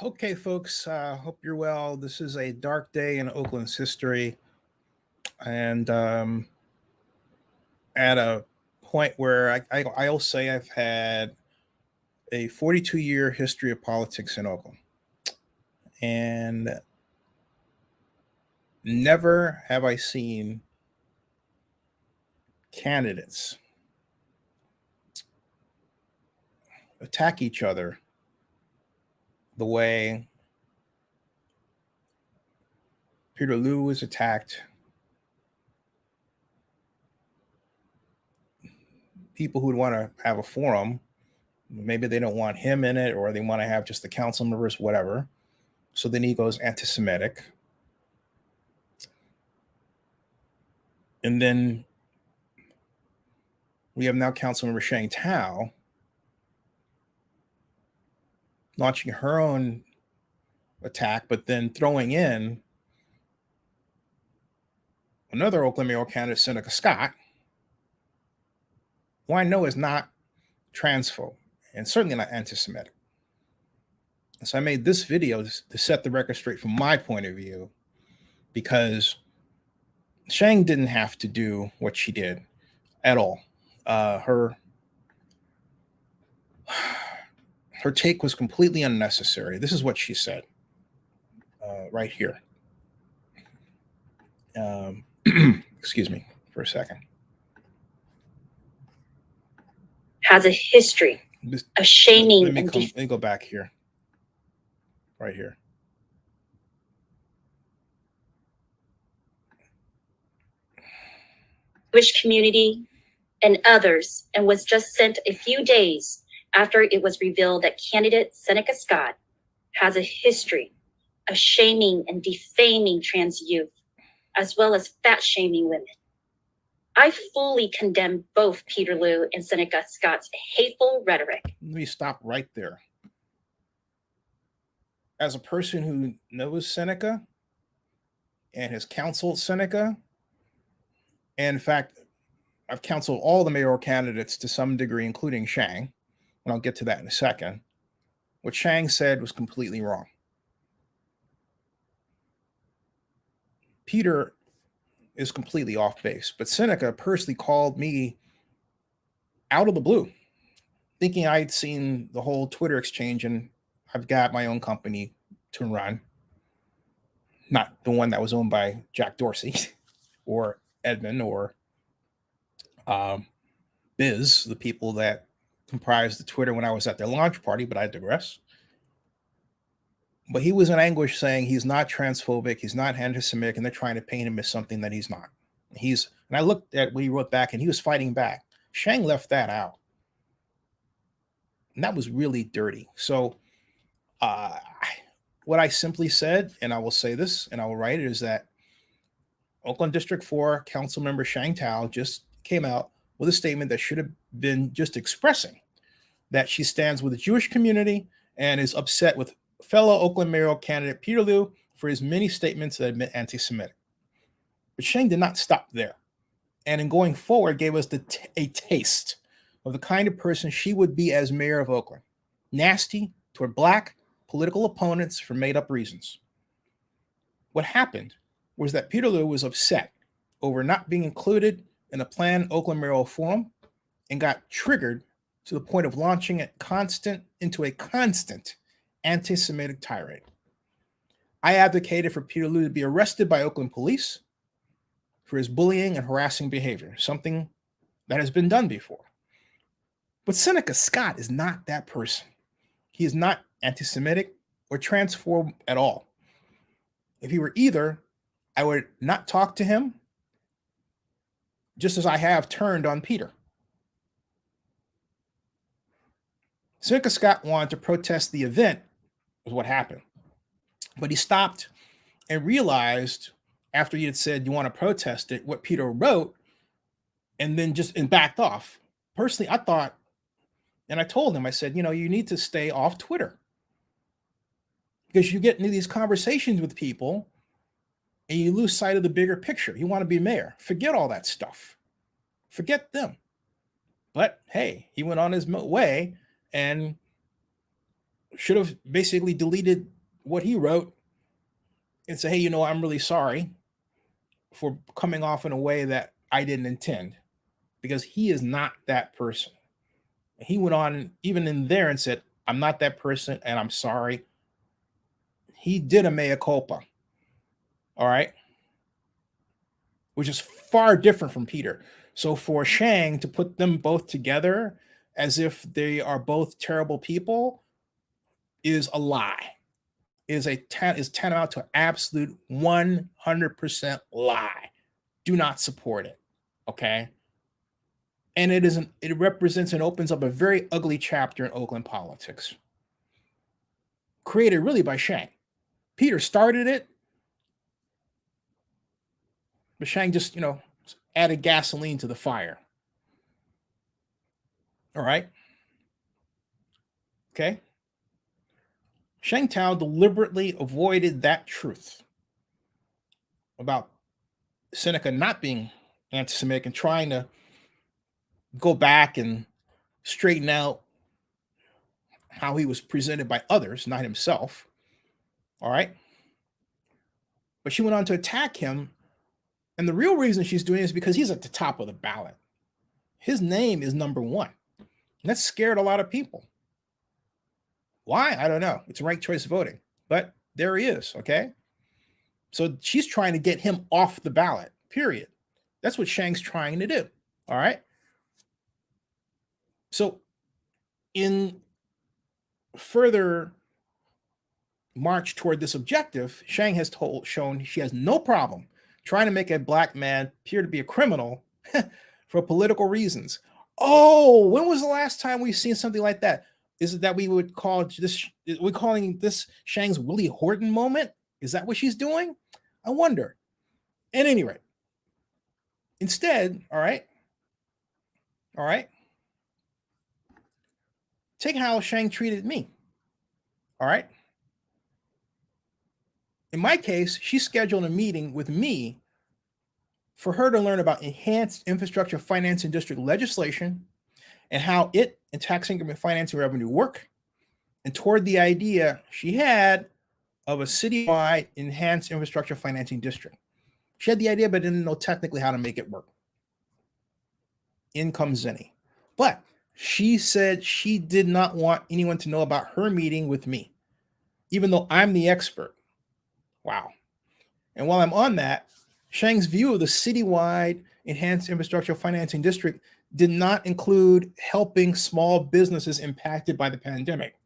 Okay, folks, hope you're well. This is a dark day in Oakland's history, and at a point where I'll say I've had a 42-year history of politics in Oakland, and never have I seen candidates attack each other the way Peter Liu was attacked. People who would want to have a forum, maybe they don't want him in it, or they want to have just the council members, whatever. So then he goes anti-Semitic. And then we have now Councilmember Sheng Thao launching her own attack, but then throwing in another Oakland mayoral candidate, Seneca Scott, who I know is not transphobic and certainly not anti-Semitic. And so I made this video to set the record straight from my point of view, because Sheng didn't have to do what she did at all. Her take was completely unnecessary. This is what she said right here. Excuse me for a second. Has a history of shaming. Let me go back here. Right here. Jewish community and others, and was just sent a few days after it was revealed that candidate Seneca Scott has a history of shaming and defaming trans youth, as well as fat shaming women. I fully condemn both Peter Liu and Seneca Scott's hateful rhetoric. Let me stop right there. As a person who knows Seneca and has counseled Seneca, and in fact, I've counseled all the mayoral candidates to some degree, including Sheng, and I'll get to that in a second. What Sheng said was completely wrong. Peter is completely off base, but Seneca personally called me out of the blue, thinking I'd seen the whole Twitter exchange, and I've got my own company to run, not the one that was owned by Jack Dorsey or Edmund or Biz, the people that comprised the Twitter when I was at their launch party, but I digress. But he was in anguish saying he's not transphobic, he's not anti-Semitic, and they're trying to paint him as something that he's not. And I looked at what he wrote back, and he was fighting back. Sheng left that out. And that was really dirty. So what I simply said, and I will say this, and I will write it, is that Oakland District 4 Councilmember Sheng Thao just came out with a statement that should have been just expressing that she stands with the Jewish community and is upset with fellow Oakland mayoral candidate Peter Liu for his many statements that admit anti-Semitic. But Sheng did not stop there. And in going forward, gave us a taste of the kind of person she would be as mayor of Oakland. Nasty toward Black political opponents for made-up reasons. What happened was that Peter Liu was upset over not being included in a planned Oakland Mayoral Forum and got triggered to the point of launching into a constant anti-Semitic tirade. I advocated for Peter Liu to be arrested by Oakland police for his bullying and harassing behavior, something that has been done before. But Seneca Scott is not that person. He is not anti-Semitic or transphobic at all. If he were either, I would not talk to him, just as I have turned on Peter. Seneca Scott wanted to protest the event, was what happened. But he stopped and realized after he had said, you want to protest it, what Peter wrote, and then backed off. Personally, I thought, and I told him, I said, you need to stay off Twitter, because you get into these conversations with people and you lose sight of the bigger picture. You want to be mayor. Forget all that stuff. Forget them. But hey, he went on his way, and should have basically deleted what he wrote and say, hey, I'm really sorry for coming off in a way that I didn't intend, because he is not that person. He went on even in there and said, I'm not that person and I'm sorry. He did a mea culpa. All right. Which is far different from Peter. So for Sheng to put them both together as if they are both terrible people is a lie. Is tantamount to absolute 100% lie. Do not support it. Okay. And it represents and opens up a very ugly chapter in Oakland politics. Created really by Sheng. Peter started it, but Sheng just, added gasoline to the fire. All right. Okay. Sheng Thao deliberately avoided that truth about Seneca not being anti-Semitic and trying to go back and straighten out how he was presented by others, not himself. All right. But she went on to attack him. And the real reason she's doing it is because he's at the top of the ballot. His name is number one. And that scared a lot of people. Why? I don't know. It's right choice voting. But there he is. Okay. So she's trying to get him off the ballot, period. That's what Sheng's trying to do. All right. So in further march toward this objective, Sheng has shown she has no problem trying to make a black man appear to be a criminal for political reasons. Oh, when was the last time we've seen something like that? Is it that we would call this, we're calling this Sheng's Willie Horton moment? Is that what she's doing? I wonder. At any rate, instead, all right, take how Sheng treated me. All right. In my case, she scheduled a meeting with me for her to learn about enhanced infrastructure financing district legislation and how it and tax increment financing revenue work, and toward the idea she had of a citywide enhanced infrastructure financing district. She had the idea, but didn't know technically how to make it work. In comes Zenny. But she said she did not want anyone to know about her meeting with me, even though I'm the expert. Wow. And while I'm on that, Sheng's view of the citywide enhanced infrastructure financing district did not include helping small businesses impacted by the pandemic,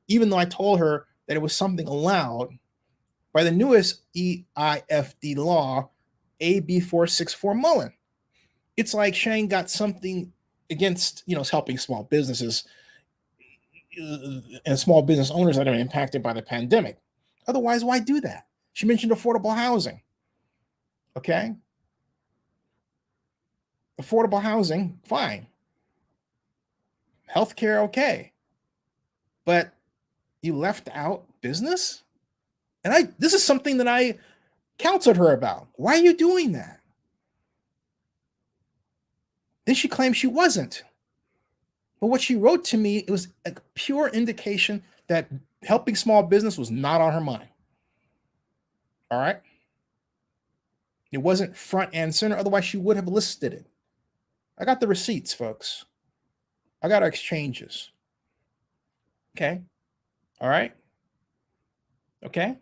even though I told her that it was something allowed by the newest EIFD law, AB 464 Mullen. It's like Sheng got something against, helping small businesses and small business owners that are impacted by the pandemic. Otherwise, why do that? She mentioned affordable housing. Okay. Affordable housing, fine. Healthcare, okay. But you left out business? And this is something that I counseled her about. Why are you doing that? Then she claimed she wasn't. But what she wrote to me, it was a pure indication that helping small business was not on her mind. All right. It wasn't front and center. Otherwise, she would have listed it. I got the receipts, folks. I got our exchanges. Okay. All right. Okay.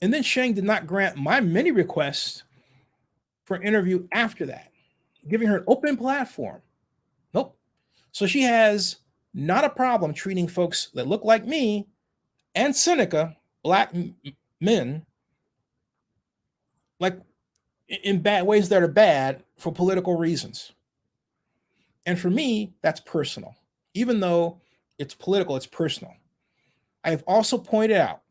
And then Sheng did not grant my many requests for an interview after that, giving her an open platform. Nope. So she has not a problem treating folks that look like me and Seneca, black men, like in bad ways that are bad for political reasons. And for me, that's personal. Even though it's political, it's personal. I have also pointed out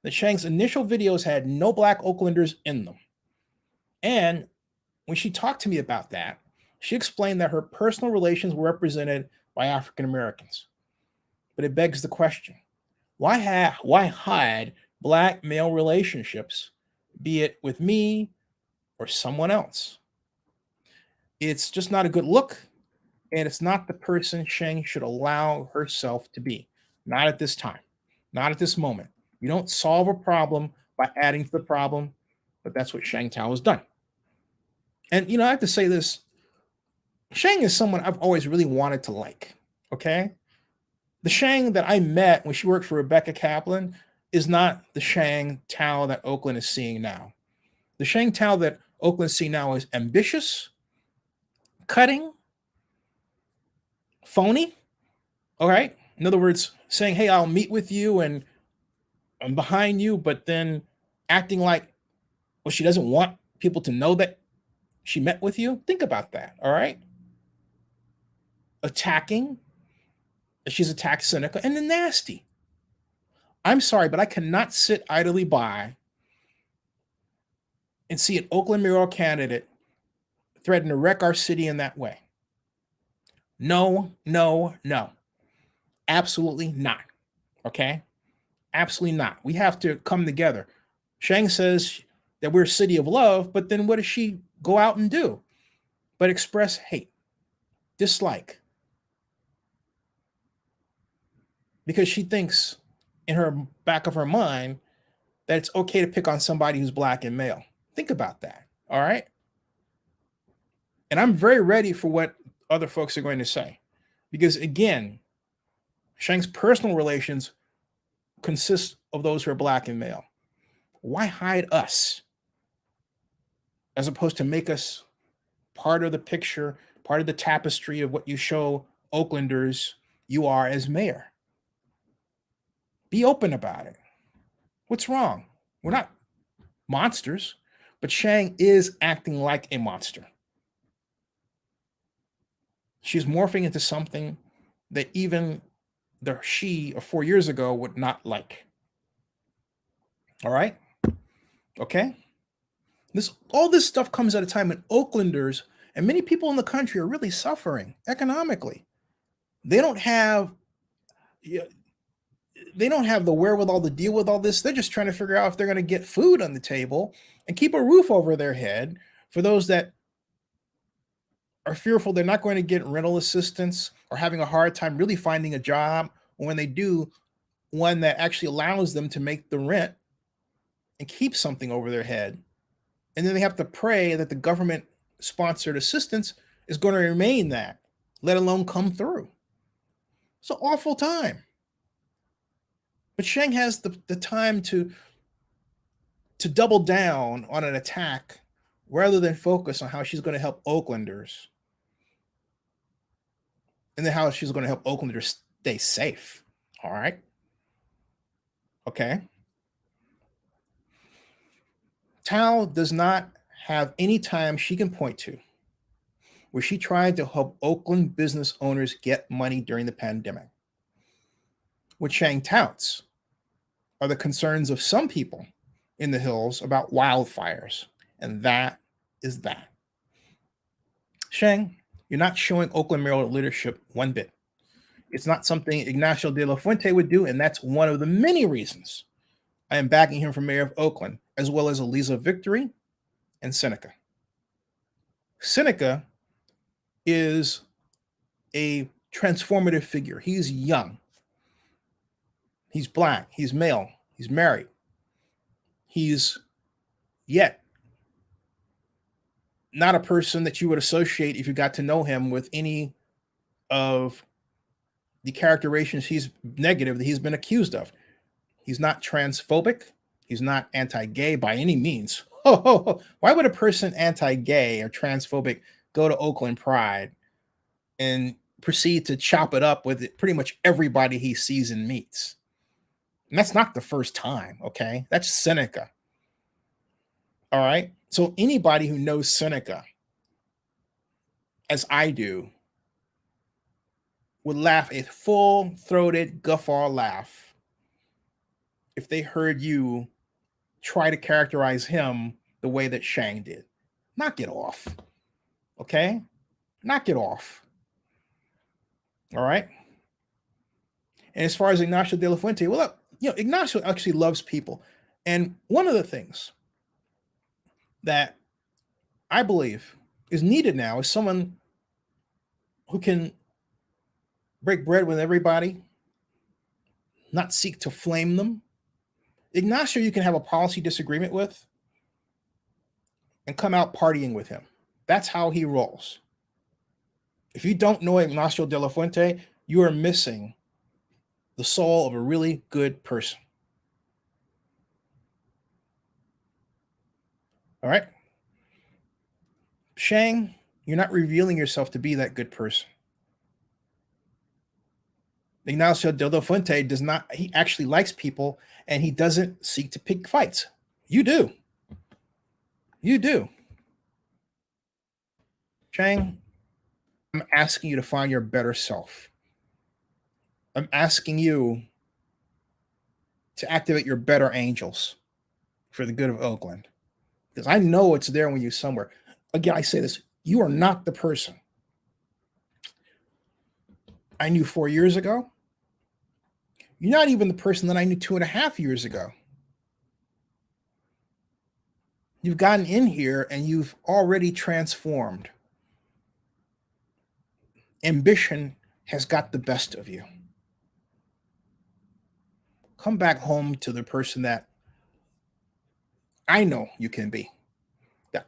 that Sheng's initial videos had no black Oaklanders in them. And when she talked to me about that, she explained that her personal relations were represented by African Americans. But it begs the question, why hide black male relationships, be it with me or someone else? It's just not a good look, and it's not the person Sheng should allow herself to be. Not at this time. Not at this moment. You don't solve a problem by adding to the problem, but that's what Sheng Thao has done. And I have to say this: Sheng is someone I've always really wanted to like. Okay, the Sheng that I met when she worked for Rebecca Kaplan is not the Sheng Thao that Oakland is seeing now. The Sheng Thao that Oakland is seeing now is ambitious, cutting, phony. All right. In other words, saying, "Hey, I'll meet with you and I'm behind you," but then acting like, well, she doesn't want people to know that she met with you. Think about that. All right. Attacking. She's attacked Seneca and then nasty. I'm sorry, but I cannot sit idly by and see an Oakland mayoral candidate threaten to wreck our city in that way. No, no, no. Absolutely not. Okay? Absolutely not. We have to come together. Sheng says that we're a city of love, but then what does she go out and do? But express hate, dislike. Because she thinks in her back of her mind that it's okay to pick on somebody who's black and male. Think about that. All right. And I'm very ready for what other folks are going to say. Because again, Sheng's personal relations consist of those who are black and male. Why hide us? As opposed to make us part of the picture, part of the tapestry of what you show Oaklanders you are as mayor. Be open about it. What's wrong? We're not monsters, but Sheng is acting like a monster. She's morphing into something that even the she of 4 years ago would not like. All right? Okay? All this stuff comes at a time when Oaklanders and many people in the country are really suffering economically. They don't have the wherewithal to deal with all this. They're just trying to figure out if they're going to get food on the table and keep a roof over their head. For those that are fearful they're not going to get rental assistance or having a hard time really finding a job, or when they do, one that actually allows them to make the rent and keep something over their head. And then they have to pray that the government sponsored assistance is going to remain that, let alone come through. It's an awful time. But Sheng has the time to double down on an attack rather than focus on how she's going to help Oaklanders and then how she's going to help Oaklanders stay safe. All right. Okay. Thao does not have any time she can point to where she tried to help Oakland business owners get money during the pandemic. What Sheng touts are the concerns of some people in the hills about wildfires, and that is that. Sheng, you're not showing Oakland mayoral leadership one bit. It's not something Ignacio de la Fuente would do, and that's one of the many reasons I am backing him for mayor of Oakland, as well as Eliza Victory and Seneca. Seneca is a transformative figure. He's young. He's black. He's male. He's married. He's yet not a person that you would associate, if you got to know him, with any of the characterizations he's negative that he's been accused of. He's not transphobic. He's not anti-gay by any means. Why would a person anti-gay or transphobic go to Oakland Pride and proceed to chop it up with pretty much everybody he sees and meets? And that's not the first time, okay? That's Seneca. All right? So anybody who knows Seneca, as I do, would laugh a full-throated guffaw laugh if they heard you try to characterize him the way that Sheng did. Knock it off. Okay? Knock it off. All right? And as far as Ignacio de la Fuente, well, look, Ignacio actually loves people. And one of the things that I believe is needed now is someone who can break bread with everybody, not seek to flame them. Ignacio, you can have a policy disagreement with and come out partying with him. That's how he rolls. If you don't know Ignacio de la Fuente, you are missing the soul of a really good person. All right? Sheng, you're not revealing yourself to be that good person. Ignacio de la Fuente does not, he actually likes people and he doesn't seek to pick fights. You do. You do. Sheng, I'm asking you to find your better self. I'm asking you to activate your better angels for the good of Oakland. Because I know it's there when you're somewhere. Again, I say this, you are not the person I knew 4 years ago. You're not even the person that I knew 2.5 years ago. You've gotten in here and you've already transformed. Ambition has got the best of you. Come back home to the person that I know you can be.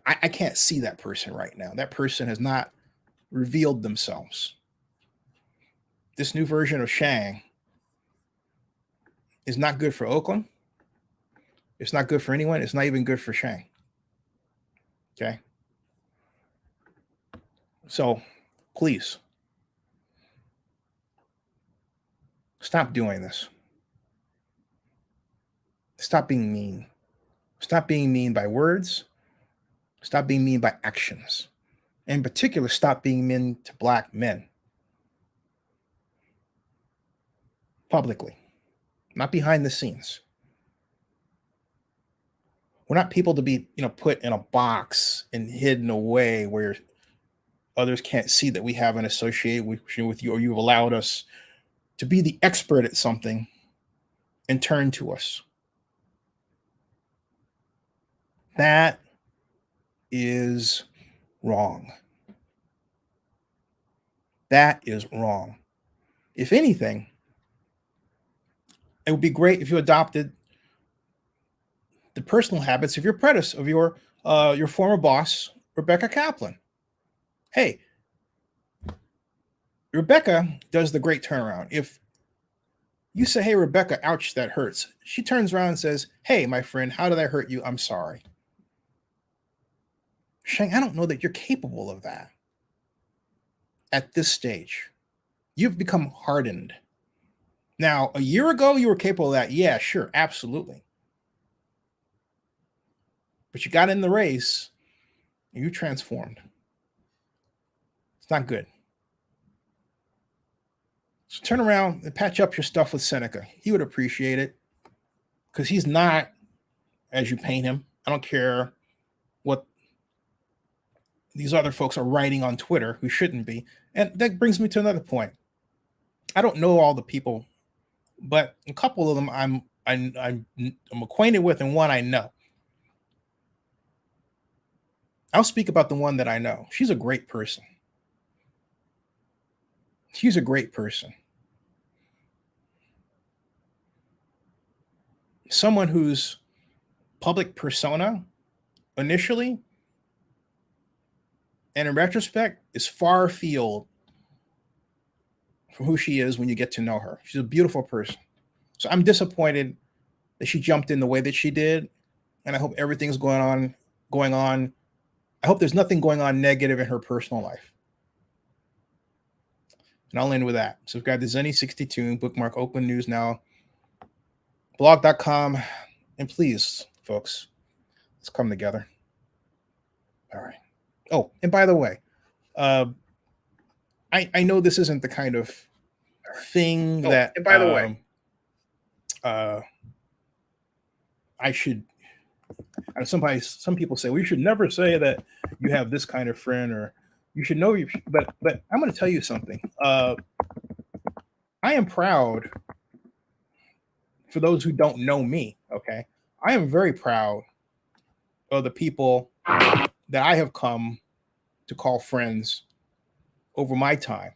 I can't see that person right now. That person has not revealed themselves. This new version of Sheng is not good for Oakland. It's not good for anyone. It's not even good for Sheng. Okay? So please stop doing this. Stop being mean. Stop being mean by words. Stop being mean by actions. In particular, stop being mean to Black men. Publicly, not behind the scenes. We're not people to be, put in a box and hidden away where others can't see that we have an association with you, or you've allowed us to be the expert at something and turn to us. That is wrong. That is wrong. If anything, it would be great if you adopted the personal habits of your predecessor, of your former boss, Rebecca Kaplan. Hey, Rebecca does the great turnaround. If you say, hey, Rebecca, ouch, that hurts, she turns around and says, hey, my friend, how did I hurt you? I'm sorry. Sheng, I don't know that you're capable of that at this stage. You've become hardened. Now, a year ago, you were capable of that. Yeah, sure, absolutely. But you got in the race and you transformed. It's not good. So turn around and patch up your stuff with Seneca. He would appreciate it because he's not as you paint him. I don't care what these other folks are writing on Twitter who shouldn't be. And that brings me to another point. I don't know all the people, but a couple of them I'm acquainted with, and one I know. I'll speak about the one that I know. She's a great person. She's a great person. Someone whose public persona initially and in retrospect is far afield from who she is when you get to know her. She's a beautiful person. So I'm disappointed that she jumped in the way that she did. And I hope everything's going on. I hope there's nothing going on negative in her personal life. And I'll end with that. Subscribe to Zenny62, bookmark Oakland News Now, blog.com. And please, folks, let's come together. All right. Oh, and by the way, I know this isn't the kind of thing that. And by the way, I should. Some people say, well, you should never say that you have this kind of friend, or you should know you. But I'm going to tell you something. I am proud. For those who don't know me, okay, I am very proud of the people that I have come to call friends over my time.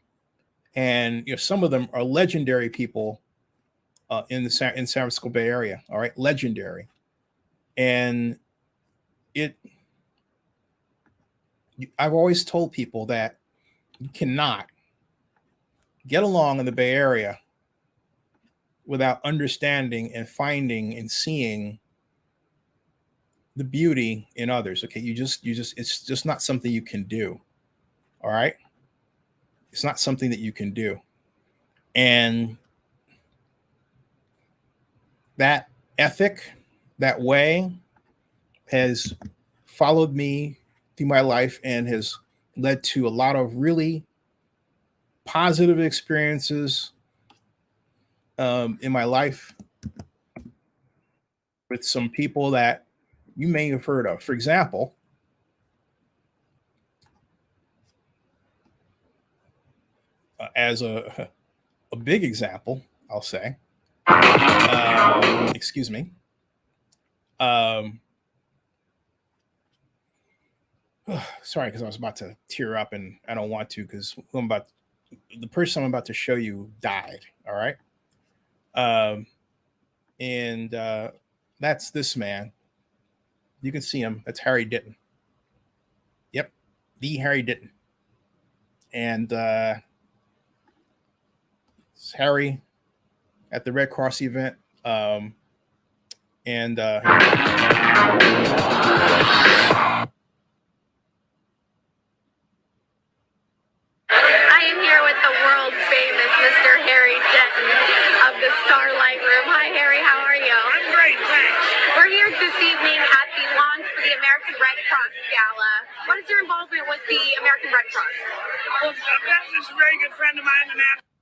And some of them are legendary people in San Francisco Bay Area. All right, legendary, and I've always told people that you cannot get along in the Bay Area without understanding and finding and seeing the beauty in others. Okay, it's just not something you can do. All right, it's not something that you can do, and that ethic, that way, has followed me through my life and has led to a lot of really positive experiences in my life with some people that you may have heard of. For example, as a big example, I'll say, excuse me, sorry, because I was about to tear up and I don't want to, because the person I'm about to show you died. All right. And that's this man. You can see him. That's Harry Ditton. Yep. The Harry Ditton. And it's Harry at the Red Cross event. And I am here with the world famous Mr. Harry Jetton of the Starlight Room. Hi, Harry. How are you? I'm great, thanks. We're here this evening at the launch for the American Red Cross Gala. What is your involvement with the American Red Cross? Well, Beth is a very good friend of mine.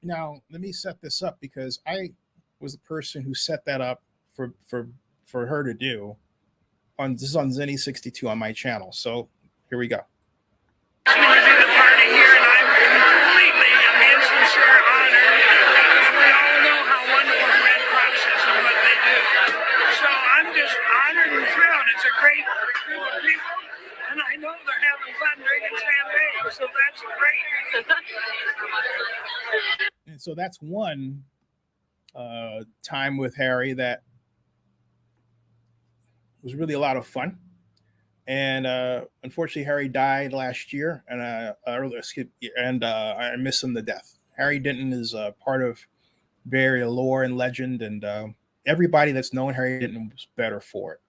Now, let me set this up because I was the person who set that up for her to do. This is on Zenny 62 on my channel. So here we go. To do the party here, and I'm completely and sincere honored because we all know how wonderful Red Cross is and what they do. So I'm just honored and thrilled. It's a great group of people, and I know they're having fun drinking champagne, so that's great. And so that's one time with Harry that was really a lot of fun. And unfortunately, Harry died last year, and I miss him to death. Harry Ditton is part of Bay Area lore and legend, and everybody that's known Harry Ditton was better for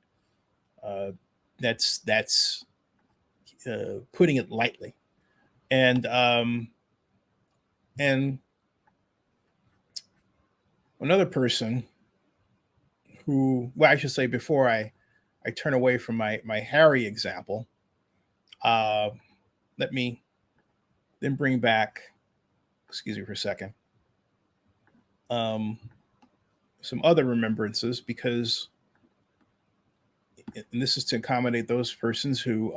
it. That's putting it lightly. And another person who, well, I should say before I turn away from my Harry example, let me then bring back, excuse me for a second, some other remembrances, because, and this is to accommodate those persons who,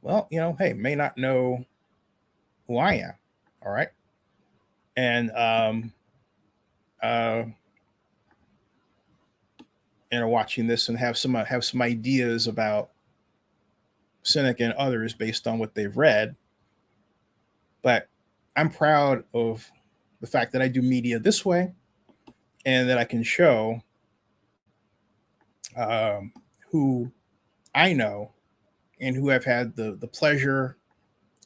well, hey, may not know who I am. All right. And are watching this and have some ideas about Seneca and others based on what they've read. But I'm proud of the fact that I do media this way, and that I can show who I know and who I've had the pleasure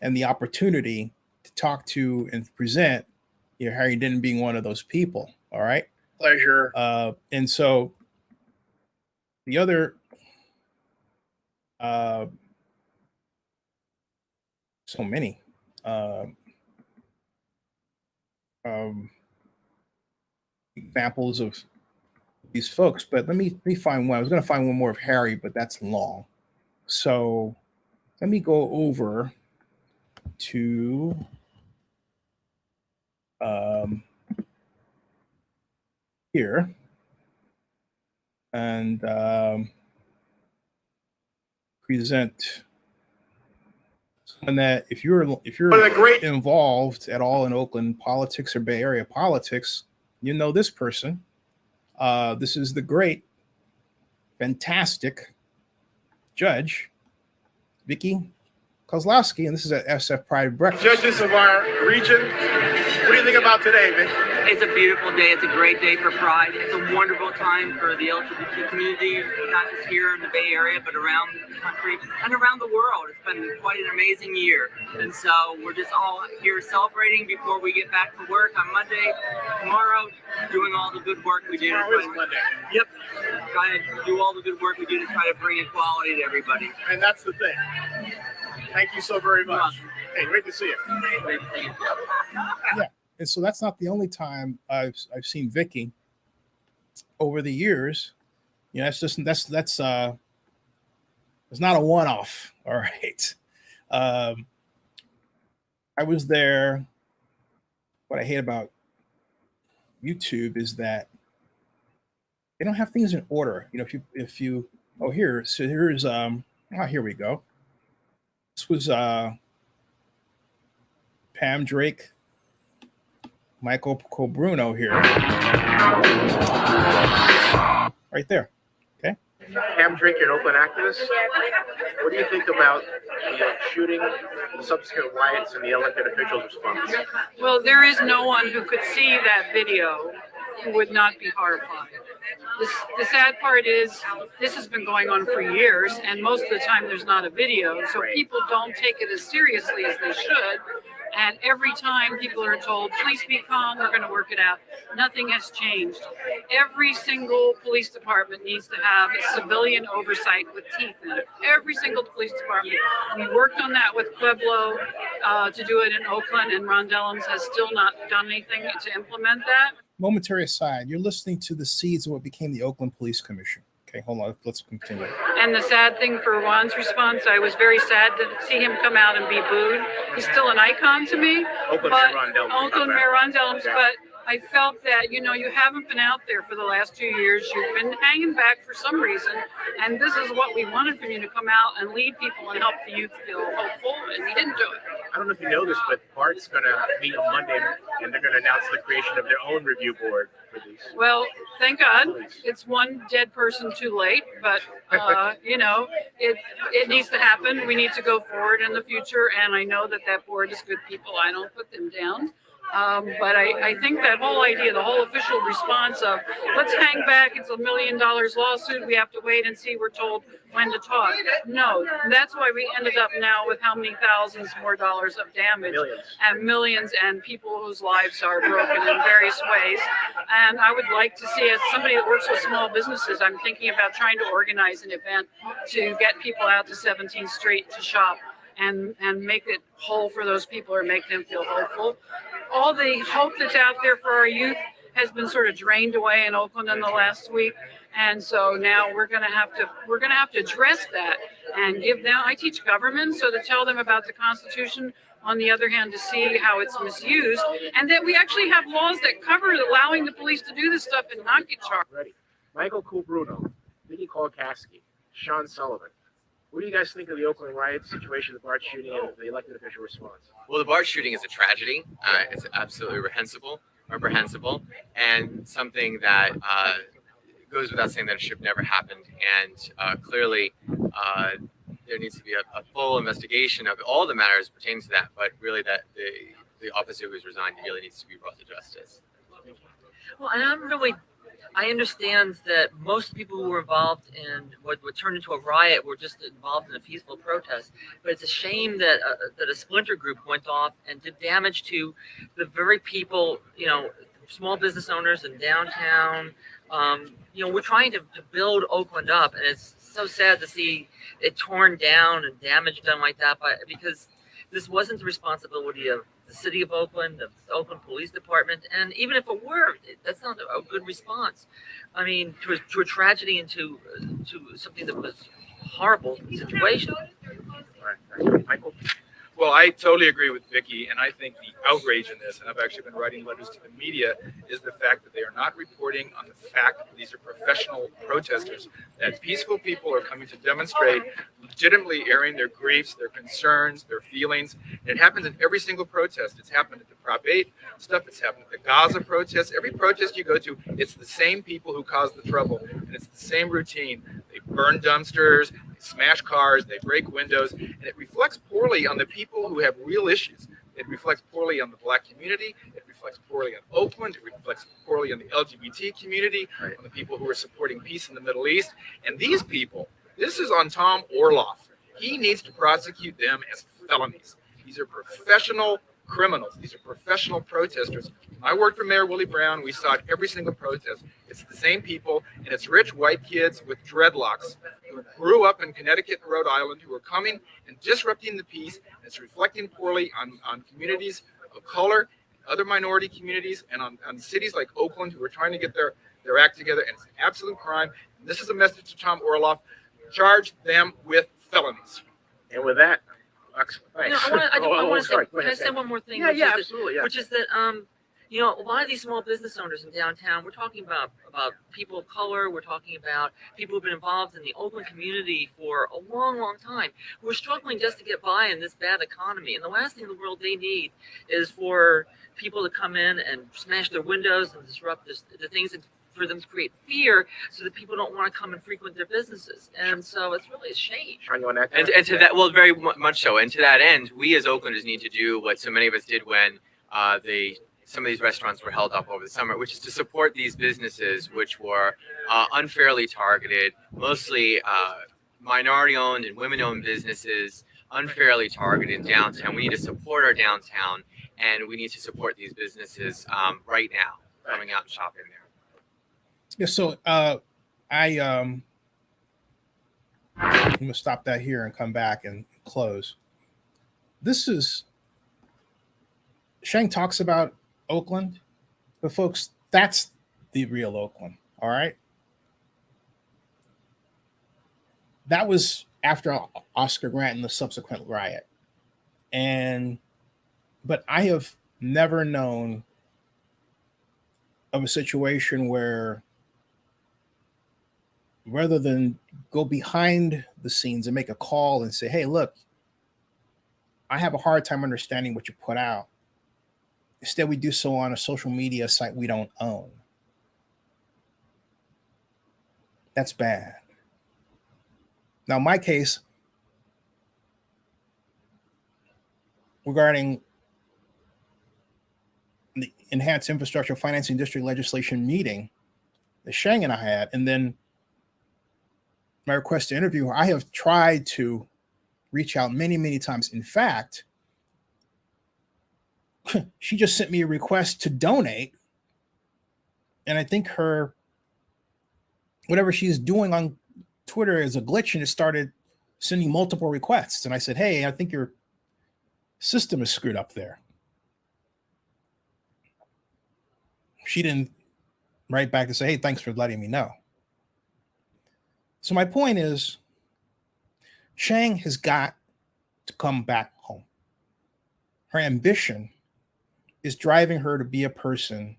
and the opportunity to talk to and present. Harry Ditton being one of those people. All right. Pleasure. And so the other so many examples of these folks, but let me find one. I was going to find one more of Harry, but that's long. So let me go over to here and present someone that if you're involved at all in Oakland politics or Bay Area politics, you know this person. This is the great, fantastic Judge Vicky Kozlowski, and this is at SF Pride Breakfast. Judges of our region, what do you think about today, Vic? It's a beautiful day. It's a great day for Pride. It's a wonderful time for the LGBT community, not just here in the Bay Area, but around the country and around the world. It's been quite an amazing year. And so we're just all here celebrating before we get back to work on Monday, tomorrow, doing all the good work we do. Monday. Yep. Trying to do all the good work we do to try to bring equality to everybody. And that's the thing. Thank you so very much. Hey, great to see you. Yeah, and so that's not the only time I've seen Vicky over the years. You know, that's it's not a one-off. All right. I was there. What I hate about YouTube is that they don't have things in order. You know, if you here we go. This was Pam Drake, Michael Colbruno here, right there. Okay. Pam Drake, you're an Oakland activist. What do you think about the shooting, the subsequent riots, and the elected officials' response? Well, there is no one who could see that video who would not be horrified. The sad part is this has been going on for years, and most of the time there's not a video, so people don't take it as seriously as they should. And every time people are told, please be calm, we're going to work it out, nothing has changed. Every single police department needs to have a civilian oversight with teeth in it. Every single police department. We worked on that with Pueblo to do it in Oakland, and Ron Dellums has still not done anything to implement that. Momentary aside, you're listening to the seeds of what became the Oakland Police Commission. Okay, hold on, let's continue. And the sad thing for Juan's response, I was very sad to see him come out and be booed. He's still an icon to me. Oakland Mayoral Forum, but I felt that, you know, you haven't been out there for the last 2 years. You've been hanging back for some reason. And this is what we wanted from you, to come out and lead people and help the youth feel hopeful. And he didn't do it. I don't know if you know this, but BART's going to meet on Monday, and they're going to announce the creation of their own review board for these. Well, thank God. It's one dead person too late, but, you know, it needs to happen. We need to go forward in the future. And I know that board is good people. I don't put them down. But I think that whole idea, the whole official response of let's hang back, it's $1 million lawsuit, we have to wait and see, we're told when to talk. No, that's why we ended up now with how many thousands more dollars of damage, and millions, and people whose lives are broken in various ways. And I would like to see, as somebody that works with small businesses, I'm thinking about trying to organize an event to get people out to 17th Street to shop and make it whole for those people, or make them feel hopeful. All the hope that's out there for our youth has been sort of drained away in Oakland in the last week, and so now we're going to have to address that and give them. I teach government, so to tell them about the Constitution. On the other hand, to see how it's misused, and that we actually have laws that cover allowing the police to do this stuff and not get charged. Ready. Michael Colbruno, Vicky Kolkaski, Sean Sullivan. What do you guys think of the Oakland riot situation, the BART shooting, and the elected official response? Well, the BART shooting is a tragedy. It's absolutely reprehensible, and something that goes without saying that it should have never happened. And clearly, there needs to be a full investigation of all the matters pertaining to that. But really, that the officer who was resigned really needs to be brought to justice. Well, and I understand that most people who were involved in what turned into a riot were just involved in a peaceful protest. But it's a shame that a splinter group went off and did damage to the very people, you know, small business owners in downtown. You know, we're trying to build Oakland up, and it's so sad to see it torn down and damage done like that. But because this wasn't the responsibility of the city of Oakland, the Oakland Police Department, and even if it were, that's not a good response. I mean, to a tragedy and to something that was a horrible situation. All right, Michael. Well, I totally agree with Vicky, and I think the outrage in this, and I've actually been writing letters to the media, is the fact that they are not reporting on the fact that these are professional protesters, that peaceful people are coming to demonstrate, legitimately airing their griefs, their concerns, their feelings. And it happens in every single protest. It's happened at the Prop 8 stuff, it's happened at the Gaza protests. Every protest you go to, it's the same people who cause the trouble, and it's the same routine. They burn dumpsters, they smash cars, they break windows, and it reflects poorly on the people who have real issues. It reflects poorly on the Black community. It reflects poorly on Oakland. It reflects poorly on the LGBT community, Right. on the people who are supporting peace in the Middle East. And these people, this is on Tom Orloff. He needs to prosecute them as felonies. These are professional criminals. These are professional protesters. I worked for Mayor Willie Brown. We saw it every single protest. It's the same people, and it's rich white kids with dreadlocks who grew up in Connecticut and Rhode Island who are coming and disrupting the peace. And it's reflecting poorly on communities of color, other minority communities, and on cities like Oakland who are trying to get their act together. And it's an absolute crime. And this is a message to Tom Orloff. Charge them with felonies. And with that, thanks. I want to say, Sorry, go can I ahead, say Sam. one more thing? Yeah, which yeah, is that- absolutely, yeah. Which is that, a lot of these small business owners in downtown, we're talking about people of color, we're talking about people who've been involved in the Oakland community for a long, long time, who are struggling just to get by in this bad economy. And the last thing in the world they need is for people to come in and smash their windows and disrupt the things and for them to create fear so that people don't want to come and frequent their businesses. And so it's really a shame. Sean, you want to And to that, well, very much so. And to that end, we as Oaklanders need to do what so many of us did when some of these restaurants were held up over the summer, which is to support these businesses which were unfairly targeted, mostly minority-owned and women-owned businesses, unfairly targeted in downtown. We need to support our downtown, and we need to support these businesses right now, coming out and shopping there. Yeah, so I'm gonna stop that here and come back and close. This is Sheng talks about Oakland, but folks, that's the real Oakland. All right. That was after Oscar Grant and the subsequent riot. But I have never known of a situation where rather than go behind the scenes and make a call and say, hey, look, I have a hard time understanding what you put out. Instead, we do so on a social media site we don't own. That's bad. Now, my case regarding the Enhanced Infrastructure Financing District legislation meeting that Sheng and I had, and then my request to interview her, I have tried to reach out many, many times. In fact, she just sent me a request to donate. And I think whatever she's doing on Twitter is a glitch, and it started sending multiple requests. And I said, hey, I think your system is screwed up there. She didn't write back to say, hey, thanks for letting me know. So my point is, Sheng has got to come back home. Her ambition is driving her to be a person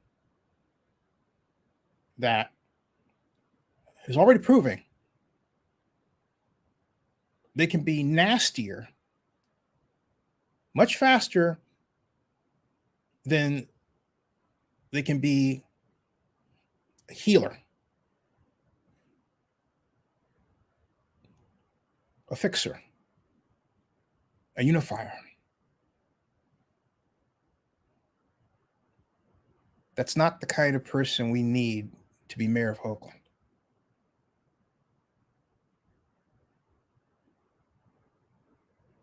that is already proving they can be nastier much faster than they can be a healer, a fixer, a unifier. That's not the kind of person we need to be mayor of Oakland.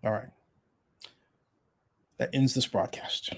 All right. That ends this broadcast.